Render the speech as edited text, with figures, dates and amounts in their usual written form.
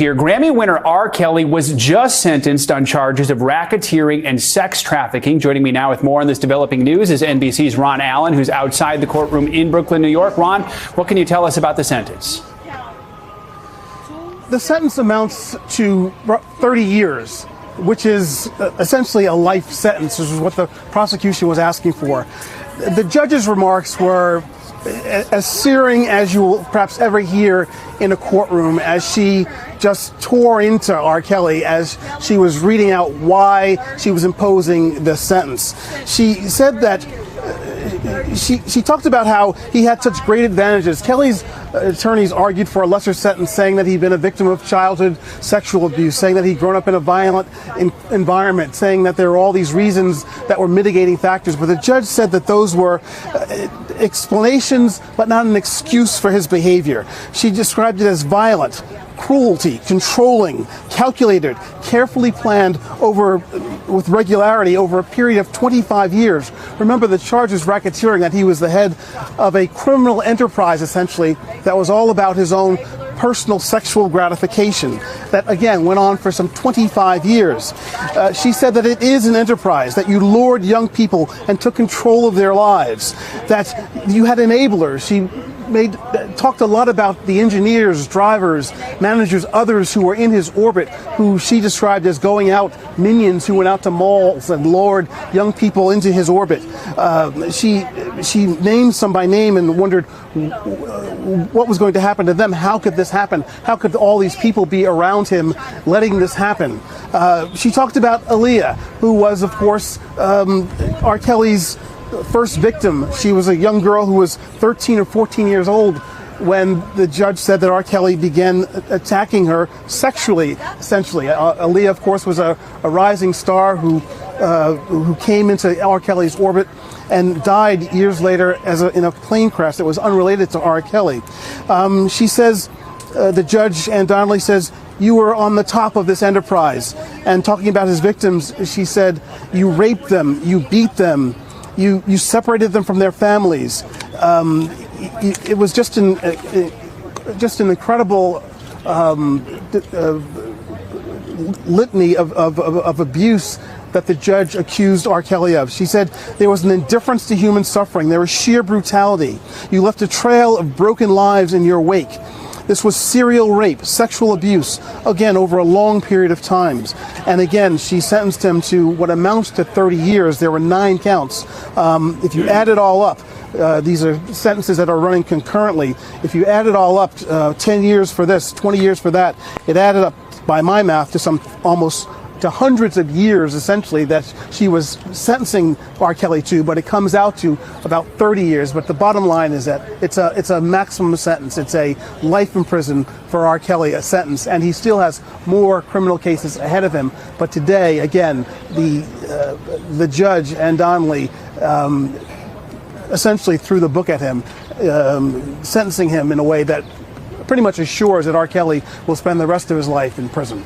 Here, Grammy winner R. Kelly was just sentenced on charges of racketeering and sex trafficking. Joining me now with more on this developing news is NBC's Ron Allen, who's outside the courtroom in Brooklyn, New York. Ron, what can you tell us about the sentence? The sentence amounts to 30 years, which is essentially a life sentence, which is what the prosecution was asking for. The judge's remarks were as searing as you will perhaps ever hear in a courtroom, as she just tore into R. Kelly as she was reading out why she was imposing the sentence. She said that she talked about how he had such great advantages. Kelly's attorneys argued for a lesser sentence, saying that he'd been a victim of childhood sexual abuse, saying that he'd grown up in a violent environment, saying that there were all these reasons that were mitigating factors. But the judge said that those were explanations, but not an excuse for his behavior. She described it as violent, cruelty, controlling, calculated, carefully planned with regularity over a period of 25 years. Remember, the charge is racketeering, that he was the head of a criminal enterprise, essentially, that was all about his own personal sexual gratification that, again, went on for some 25 years. She said that it is an enterprise, that you lured young people and took control of their lives, that you had enablers. She talked a lot about the engineers, drivers, managers, others who were in his orbit, who she described as going out, minions who went out to malls and lured young people into his orbit. She named some by name and wondered what was going to happen to them. How could this happen? How could all these people be around him letting this happen? She talked about Aaliyah, who was, of course, R. Kelly's first victim. She was a young girl who was 13 or 14 years old when the judge said that R. Kelly began attacking her sexually, essentially. Aaliyah, of course, was a rising star who came into R. Kelly's orbit and died years later in a plane crash that was unrelated to R. Kelly. She says, the judge, Ann Donnelly, says, "You were on the top of this enterprise." And talking about his victims, she said, "You raped them, you beat them, you separated them from their families." It was just an incredible litany of abuse that the judge accused R. Kelly of. She said there was an indifference to human suffering. There was sheer brutality. You left a trail of broken lives in your wake. This was serial rape, sexual abuse, again, over a long period of times. And again, she sentenced him to what amounts to 30 years. There were 9 counts. If you add it all up, these are sentences that are running concurrently. If you add it all up, 10 years for this, 20 years for that, it added up, by my math, to some almost to hundreds of years, essentially, that she was sentencing R. Kelly to, but it comes out to about 30 years. But the bottom line is that it's a maximum sentence. It's a life in prison for R. Kelly, a sentence, and he still has more criminal cases ahead of him. But today, again, the judge, Ann Donnelly, essentially threw the book at him, sentencing him in a way that pretty much assures that R. Kelly will spend the rest of his life in prison.